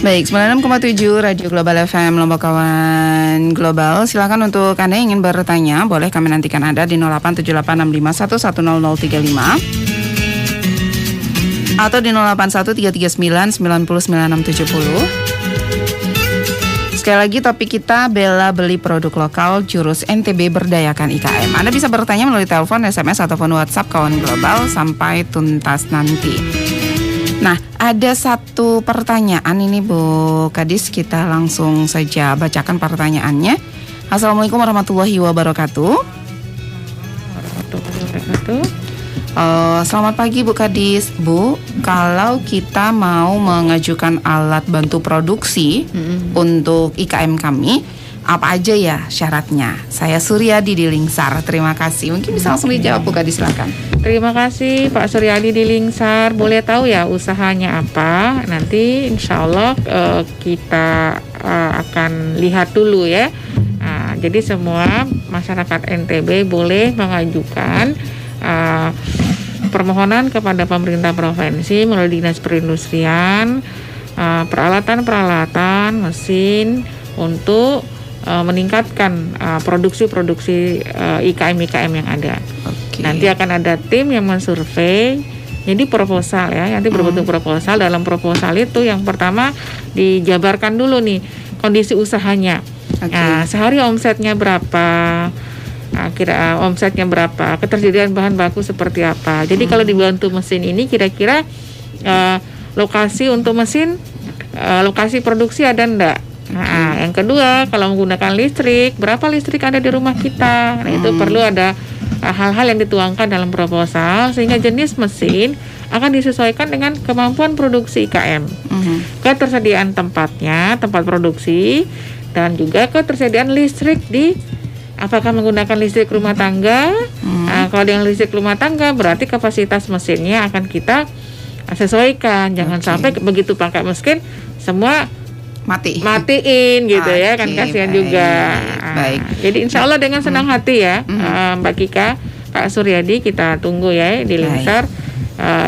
Baik, 96,7 Radio Global FM Lombok Kawan Global. Silakan untuk Anda yang ingin bertanya, boleh kami nantikan Anda di 087865110035 atau di 0813399960. Sekali lagi topik kita bela beli produk lokal jurus NTB berdayakan IKM. Anda bisa bertanya melalui telepon, SMS ataupun WhatsApp Kawan Global sampai tuntas nanti. Nah, ada satu pertanyaan ini Bu Kadis, kita langsung saja bacakan pertanyaannya. Assalamualaikum warahmatullahi wabarakatuh. Selamat pagi Bu Kadis. Bu, kalau kita mau mengajukan alat bantu produksi untuk IKM kami, apa aja ya syaratnya? Saya Suryadi di Lingsar. Terima kasih. Mungkin bisa langsung dijawab Bu Kadis, silakan. Terima kasih Pak Suryadi di Lingsar. Boleh tahu ya usahanya apa? Nanti insya Allah kita akan lihat dulu ya. Jadi semua masyarakat NTB boleh mengajukan permohonan kepada pemerintah provinsi melalui Dinas Perindustrian peralatan-peralatan mesin untuk meningkatkan produksi-produksi IKM-IKM yang ada. Nanti akan ada tim yang mensurvei. Jadi proposal ya, nanti berbentuk proposal. Dalam proposal itu yang pertama dijabarkan dulu nih kondisi usahanya. Nah, sehari omsetnya berapa? Kira omsetnya berapa? Ketersediaan bahan baku seperti apa? Jadi kalau dibantu mesin ini kira-kira lokasi untuk mesin, lokasi produksi ada enggak? Nah, yang kedua, kalau menggunakan listrik, berapa listrik ada di rumah kita? Nah, itu perlu ada hal-hal yang dituangkan dalam proposal sehingga jenis mesin akan disesuaikan dengan kemampuan produksi IKM. Ketersediaan tempatnya, tempat produksi, dan juga ketersediaan listrik di apakah menggunakan listrik rumah tangga. Nah, kalau dengan listrik rumah tangga berarti kapasitas mesinnya akan kita sesuaikan. Jangan sampai begitu pakai mesin semua matiin gitu ya, kan kasihan juga. Baik. Jadi insya Allah dengan senang hati ya Mbak Kika, Pak Suryadi, kita tunggu ya di Lingsar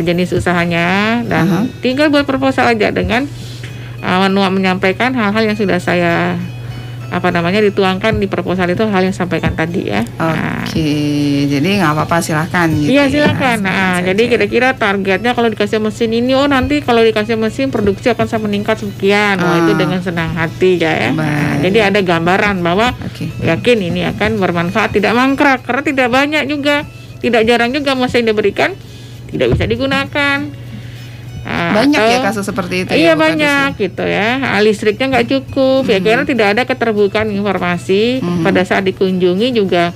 jenis usahanya dan tinggal buat proposal aja dengan menyampaikan hal-hal yang sudah saya dituangkan di proposal itu, hal yang sampaikan tadi ya. Jadi nggak apa-apa, silahkan gitu. Iya silakan. Jadi kira-kira targetnya kalau dikasih mesin ini, nanti kalau dikasih mesin produksi akan meningkat sekian. Itu dengan senang hati ya. Jadi ada gambaran bahwa yakin ini akan bermanfaat, tidak mangkrak karena tidak banyak juga, tidak jarang juga mesin diberikan tidak bisa digunakan. Banyak ya kasus seperti itu. Iya banyak gitu ya. Listriknya nggak cukup ya, karena tidak ada keterbukaan informasi. Pada saat dikunjungi juga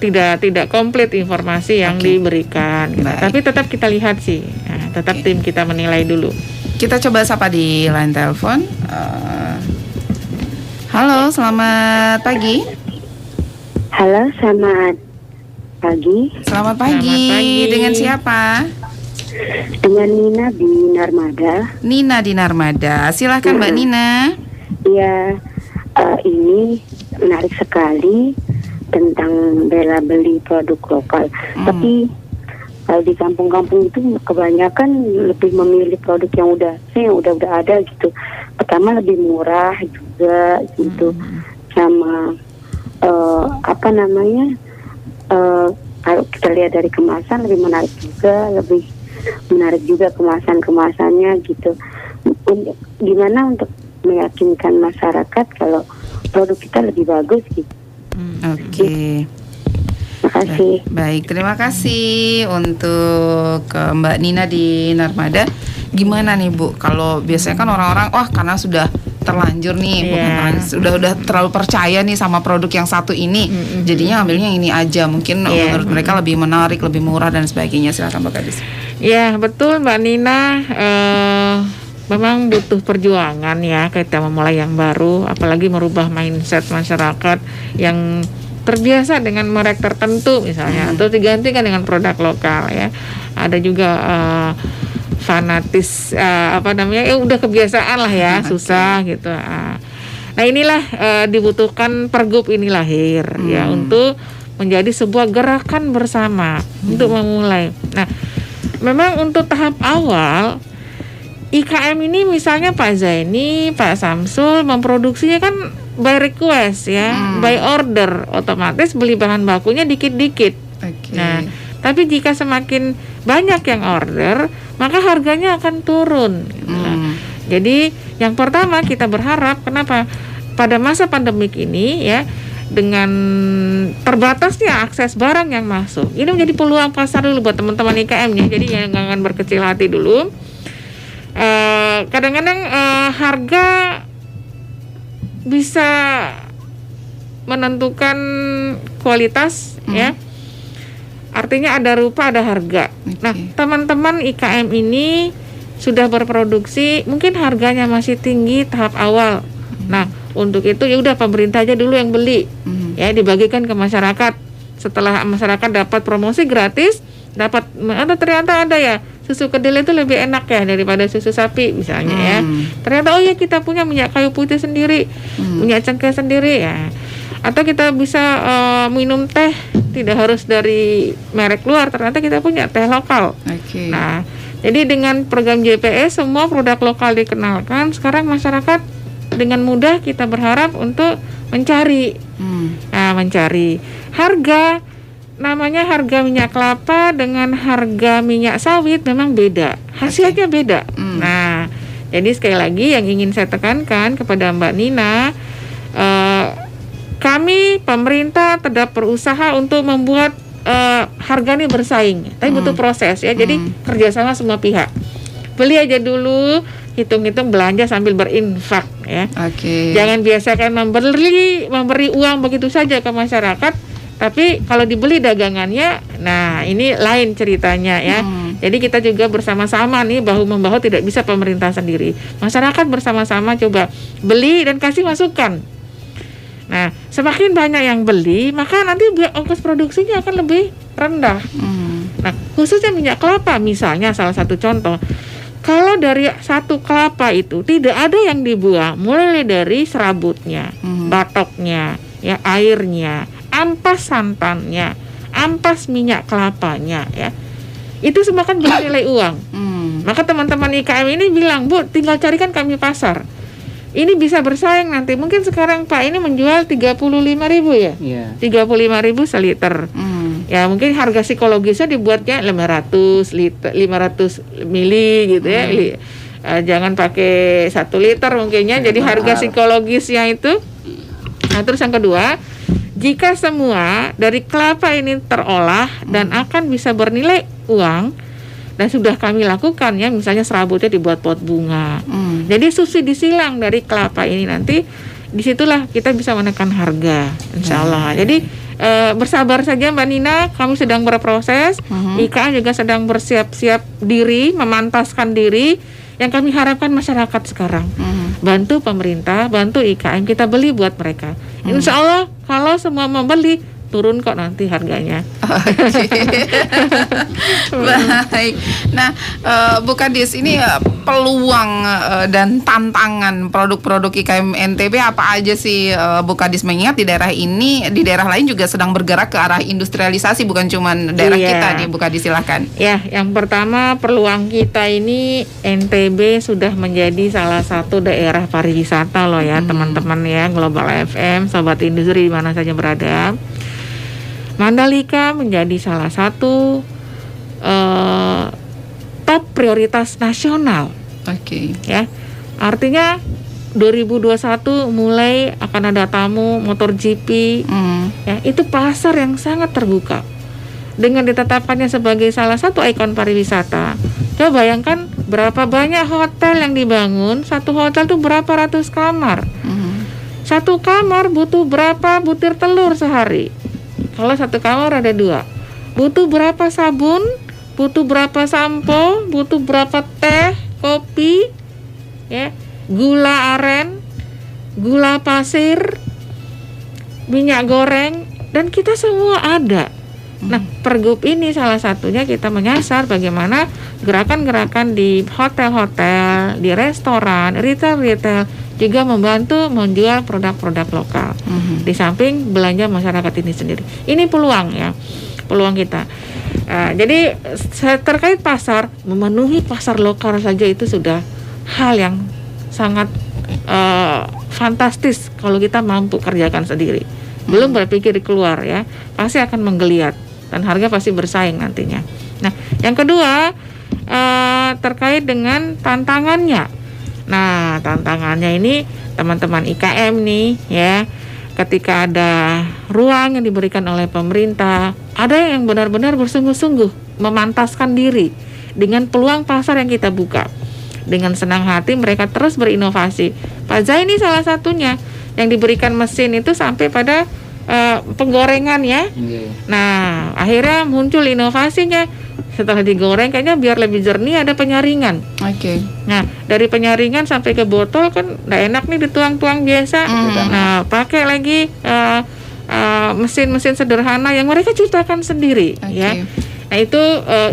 tidak komplit informasi yang diberikan gitu. Tapi tetap kita lihat sih, tetap tim kita menilai dulu. Kita coba sapa di line telepon. Halo, selamat pagi. Halo, selamat pagi. Selamat pagi. Dengan siapa? Dengan Nina di Narmada. Nina di Narmada. Silakan Mbak Nina. Ya, ini menarik sekali tentang bela beli produk lokal. Tapi kalau di kampung-kampung itu kebanyakan lebih memilih produk yang udah ada gitu. Pertama lebih murah juga gitu, sama kalau kita lihat dari kemasan lebih menarik juga kemasannya gitu. Gimana untuk meyakinkan masyarakat kalau produk kita lebih bagus gitu. Terima kasih. Baik, terima kasih untuk Mbak Nina di Narmada. Gimana nih Bu, kalau biasanya kan orang-orang karena sudah terlanjur nih, udah terlalu percaya nih sama produk yang satu ini, jadinya ambilnya yang ini aja. Mungkin menurut mereka lebih menarik, lebih murah dan sebagainya. Silakan Mbak Kadis. Ya betul Mbak Nina, memang butuh perjuangan ya kita memulai yang baru, apalagi merubah mindset masyarakat yang terbiasa dengan merek tertentu misalnya, atau digantikan dengan produk lokal ya. Ada juga fanatis udah kebiasaan lah ya, susah gitu. Nah inilah dibutuhkan pergub ini lahir ya, untuk menjadi sebuah gerakan bersama untuk memulai. Nah memang untuk tahap awal IKM ini misalnya Pak Zaini, Pak Samsul memproduksinya kan by request ya, by order, otomatis beli bahan bakunya dikit-dikit. Nah, tapi jika semakin banyak yang order, maka harganya akan turun. Nah, jadi yang pertama kita berharap, kenapa? Pada masa pandemik ini ya, dengan terbatasnya akses barang yang masuk, ini menjadi peluang pasar dulu buat teman-teman IKM-nya. Jadi jangan berkecil hati dulu. Kadang-kadang harga bisa menentukan kualitas ya. Artinya ada rupa ada harga. Nah, teman-teman IKM ini sudah berproduksi, mungkin harganya masih tinggi tahap awal. Nah, untuk itu ya udah pemerintah aja dulu yang beli. Ya, dibagikan ke masyarakat. Setelah masyarakat dapat promosi gratis, dapat ternyata ada ya susu kedelai itu lebih enak ya daripada susu sapi misalnya ya. Ternyata oh ya kita punya minyak kayu putih sendiri, minyak cengkeh sendiri ya. Atau kita bisa minum teh tidak harus dari merek luar, ternyata kita punya teh lokal. Nah, jadi dengan program JPS semua produk lokal dikenalkan. Sekarang masyarakat dengan mudah kita berharap untuk mencari, mencari harga. Namanya harga minyak kelapa dengan harga minyak sawit memang beda, hasilnya beda. Nah, jadi sekali lagi yang ingin saya tekankan kepada Mbak Nina, kami pemerintah tetap berusaha untuk membuat harga ini bersaing, tapi butuh proses ya. Jadi kerjasama semua pihak. Beli aja dulu, hitung-hitung belanja sambil berinfak ya. Jangan biasakan memberi uang begitu saja ke masyarakat. Tapi kalau dibeli dagangannya, nah ini lain ceritanya ya. Jadi kita juga bersama-sama nih bahu-membahu, tidak bisa pemerintah sendiri. Masyarakat bersama-sama coba beli dan kasih masukan. Nah, semakin banyak yang beli, maka nanti ongkos produksinya akan lebih rendah. Nah, khususnya minyak kelapa misalnya salah satu contoh. Kalau dari satu kelapa itu tidak ada yang dibuang, mulai dari serabutnya, batoknya, ya airnya, ampas santannya, ampas minyak kelapanya ya. Itu semua kan bernilai uang. Maka teman-teman IKM ini bilang, Bu, tinggal carikan kami pasar. Ini bisa bersaing nanti. Mungkin sekarang Pak ini menjual 35.000 ya? 35.000 seliter. Ya mungkin harga psikologisnya dibuatnya 500 mili gitu ya. Jangan pakai 1 liter mungkinnya. Jadi harga psikologisnya itu. Nah, terus yang kedua, jika semua dari kelapa ini terolah dan akan bisa bernilai uang, dan sudah kami lakukan ya, misalnya serabutnya dibuat pot bunga. Jadi subsidi silang dari kelapa ini nanti, disitulah kita bisa menekan harga, insya Allah. Jadi bersabar saja Mbak Nina, kami sedang berproses, IKM juga sedang bersiap-siap diri, memantaskan diri. Yang kami harapkan masyarakat sekarang bantu pemerintah, bantu IKM, kita beli buat mereka. Insya Allah kalau semua membeli, turun kok nanti harganya. Baik. Nah, Bu Kadis, ini peluang dan tantangan produk-produk IKM NTB apa aja sih, Bu Kadis? Mengingat di daerah ini, di daerah lain juga sedang bergerak ke arah industrialisasi, bukan cuma daerah kita nih, Bu Kadis, silahkan. Ya, yang pertama peluang kita ini, NTB sudah menjadi salah satu daerah pariwisata loh ya, teman-teman ya, Global FM, Sobat Industri di mana saja berada. Mandalika menjadi salah satu top prioritas nasional. Ya, artinya 2021 mulai akan ada tamu motor GP. Ya, itu pasar yang sangat terbuka. Dengan ditetapkannya sebagai salah satu ikon pariwisata, coba bayangkan berapa banyak hotel yang dibangun. Satu hotel itu berapa ratus kamar. Satu kamar butuh berapa butir telur sehari? Kalau satu kamar ada 2, butuh berapa sabun, butuh berapa sampo, butuh berapa teh, kopi, ya, gula aren, gula pasir, minyak goreng, dan kita semua ada. Nah, Pergub ini salah satunya kita menyasar bagaimana gerakan-gerakan di hotel-hotel, di restoran, retail-retail juga membantu menjual produk-produk lokal. Di samping belanja masyarakat ini sendiri. Ini peluang ya, peluang kita. Jadi terkait pasar, memenuhi pasar lokal saja itu sudah hal yang sangat fantastis kalau kita mampu kerjakan sendiri. Belum berpikir keluar ya, pasti akan menggeliat dan harga pasti bersaing nantinya. Nah, yang kedua terkait dengan tantangannya. Nah, tantangannya ini teman-teman IKM nih ya, ketika ada ruang yang diberikan oleh pemerintah, ada yang benar-benar bersungguh-sungguh memantaskan diri dengan peluang pasar yang kita buka. Dengan senang hati mereka terus berinovasi. Pak Zaini salah satunya yang diberikan mesin itu sampai pada penggorengan ya. Nah, akhirnya muncul inovasinya. Setelah digoreng kayaknya biar lebih jernih ada penyaringan. Oke. Nah, dari penyaringan sampai ke botol kan nggak enak nih dituang-tuang biasa. Nah, pakai lagi mesin-mesin sederhana yang mereka ciptakan sendiri ya. Nah, itu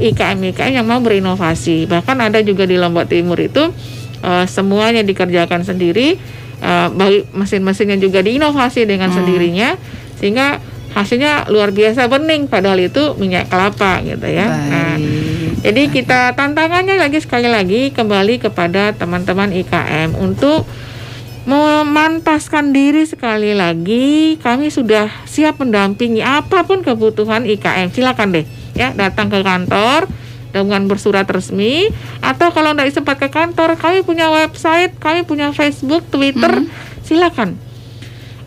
IKM-IKM yang mau berinovasi. Bahkan ada juga di Lombok Timur itu semuanya dikerjakan sendiri. Mesin-mesinnya juga diinovasi dengan sendirinya, sehingga hasilnya luar biasa bening, padahal itu minyak kelapa gitu ya. Nah, jadi kita tantangannya sekali lagi kembali kepada teman-teman IKM untuk memantaskan diri sekali lagi. Kami sudah siap mendampingi apapun kebutuhan IKM. Silakan deh ya, datang ke kantor dengan bersurat resmi, atau kalau tidak sempat ke kantor, kami punya website, kami punya Facebook, Twitter, silakan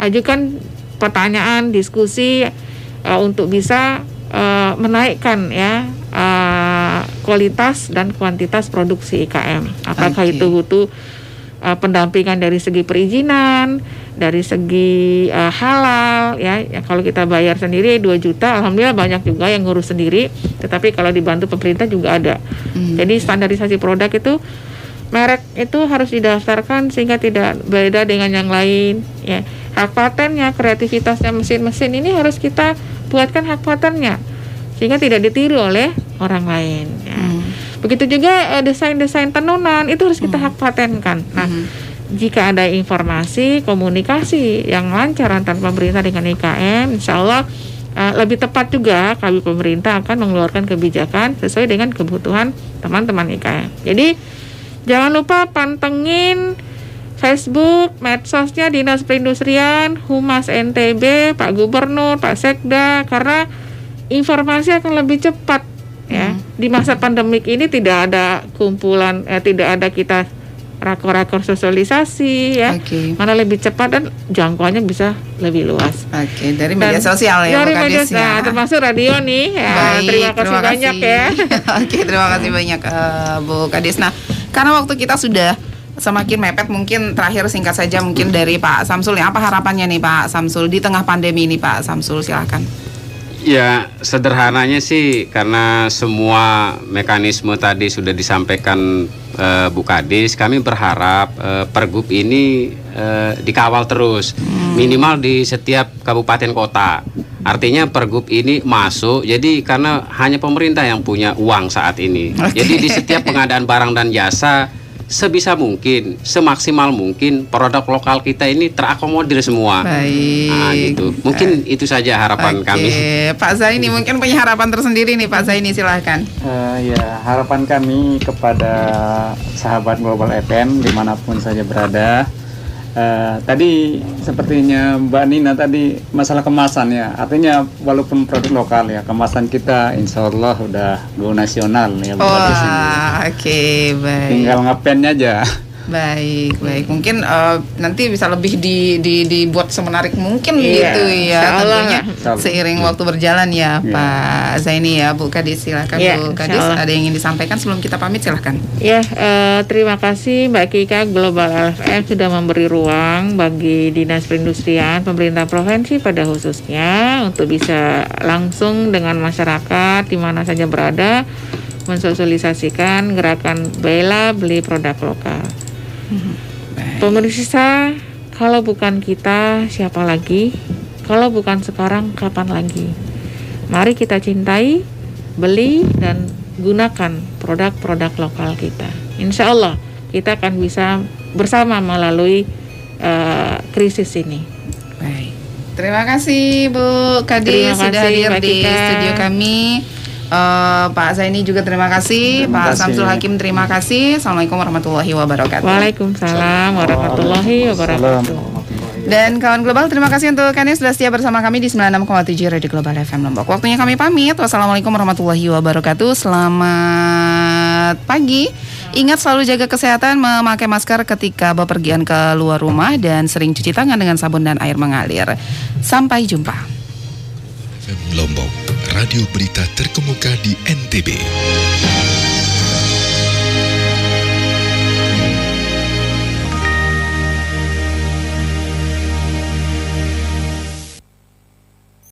ajukan pertanyaan, diskusi untuk bisa menaikkan ya kualitas dan kuantitas produksi IKM. Apakah itu butuh pendampingan dari segi perizinan, dari segi halal ya. Kalau kita bayar sendiri 2 juta, alhamdulillah banyak juga yang ngurus sendiri, tetapi kalau dibantu pemerintah juga ada. Jadi standarisasi produk itu, merek itu harus didaftarkan sehingga tidak beda dengan yang lain ya. Hak patennya, kreativitasnya mesin-mesin ini harus kita buatkan hak patennya sehingga tidak ditiru oleh orang lain ya. Begitu juga desain-desain tenunan itu harus kita hak patenkan. Nah, jika ada informasi, komunikasi yang lancar antara pemerintah dengan IKM, insya Allah lebih tepat juga kami pemerintah akan mengeluarkan kebijakan sesuai dengan kebutuhan teman-teman IKM. Jadi jangan lupa pantengin Facebook, medsosnya Dinas Perindustrian, Humas NTB, Pak Gubernur, Pak Sekda, karena informasi akan lebih cepat ya. Di masa pandemik ini tidak ada kumpulan, tidak ada kita rakor-rakor sosialisasi ya. Mana lebih cepat dan jangkauannya bisa lebih luas. Dari media sosial ya, dari media sosial, termasuk radio nih. Ya, terima kasih banyak ya. Terima kasih banyak Bu Kadis. Nah, karena waktu kita sudah semakin mepet, mungkin terakhir singkat saja mungkin dari Pak Samsul, apa harapannya nih Pak Samsul di tengah pandemi ini Pak Samsul, silakan. Ya, sederhananya sih karena semua mekanisme tadi sudah disampaikan Bu Kadis, kami berharap Pergub ini dikawal terus, minimal di setiap kabupaten kota. Artinya Pergub ini masuk, jadi karena hanya pemerintah yang punya uang saat ini. Jadi di setiap pengadaan barang dan jasa, sebisa mungkin, semaksimal mungkin produk lokal kita ini terakomodir semua. Nah, gitu. Mungkin itu saja harapan kami. Pak Zaini mungkin punya harapan tersendiri nih Pak Zaini, silahkan. Ya, harapan kami kepada sahabat Global FM dimanapun saja berada. Tadi sepertinya Mbak Nina tadi masalah kemasan ya, artinya walaupun produk lokal ya, kemasan kita insya Allah udah go nasional ya. Baik. Tinggal ngepennya aja. Baik. Mungkin nanti bisa lebih dibuat semenarik mungkin gitu ya. Tentunya seiring waktu berjalan ya Pak Zaini ya. Bu Kadis, silakan Bu Kadis, ada yang ingin disampaikan sebelum kita pamit, silahkan. Ya, terima kasih Mbak Kika. Global FM sudah memberi ruang bagi Dinas Perindustrian, pemerintah provinsi pada khususnya untuk bisa langsung dengan masyarakat di mana saja berada mensosialisasikan gerakan bela beli produk lokal. Pemirsa, kalau bukan kita siapa lagi? Kalau bukan sekarang kapan lagi? Mari kita cintai, beli dan gunakan produk-produk lokal kita. Insya Allah kita akan bisa bersama melalui krisis ini. Baik. Terima kasih Bu Kadis sudah hadir di studio kami. Pak Zaini juga terima kasih. Pak Samsul Hakim terima kasih. Assalamualaikum warahmatullahi wabarakatuh. Waalaikumsalam warahmatullahi wabarakatuh. Dan kawan global, terima kasih untuk kalian sudah setia bersama kami di 96,7 Radio Global FM Lombok. Waktunya kami pamit. Wassalamualaikum warahmatullahi wabarakatuh. Selamat pagi. Ingat selalu jaga kesehatan, memakai masker ketika bepergian ke luar rumah, dan sering cuci tangan dengan sabun dan air mengalir. Sampai jumpa. FM Lombok, radio berita terkemuka di NTB.